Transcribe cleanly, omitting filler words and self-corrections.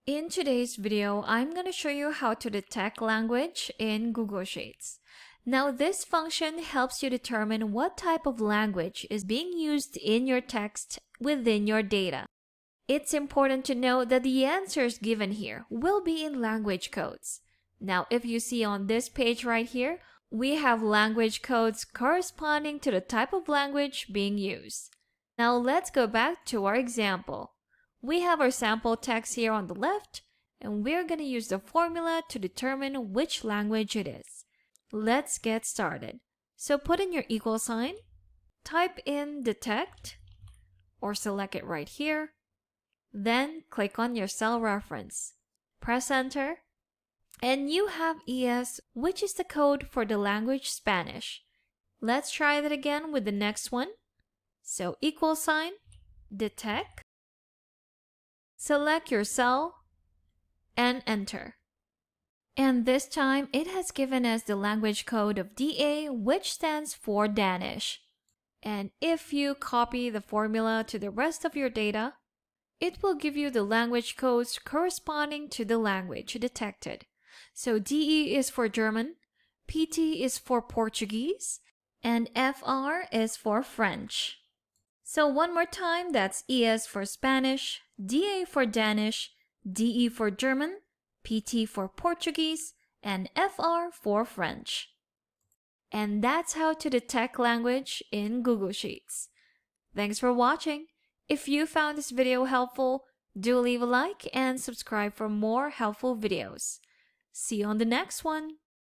In today's video, I'm going to show you how to detect language in Google Sheets. Now, this function helps you determine what type of language is being used in your text within your data. It's important to note that the answers given here will be in language codes. Now, if you see on this page right here, we have language codes corresponding to the type of language being used. Now, let's go back to our example. We have our sample text here on the left, and we're going to use the formula to determine which language it is. Let's get started. So put in your equal sign, type in detect, or select it right here, then click on your cell reference. Press enter, and you have ES, which is the code for the language Spanish. Let's try that again with the next one. So equal sign, detect, select your cell, and enter. And this time it has given us the language code of DA, which stands for Danish. And if you copy the formula to the rest of your data, it will give you the language codes corresponding to the language detected. So DE is for German, PT is for Portuguese, and FR is for French. So one more time, that's ES for Spanish, DA for Danish, DE for German, PT for Portuguese, and FR for French. And that's how to detect language in Google Sheets. Thanks for watching. If you found this video helpful, do leave a like and subscribe for more helpful videos. See you on the next one.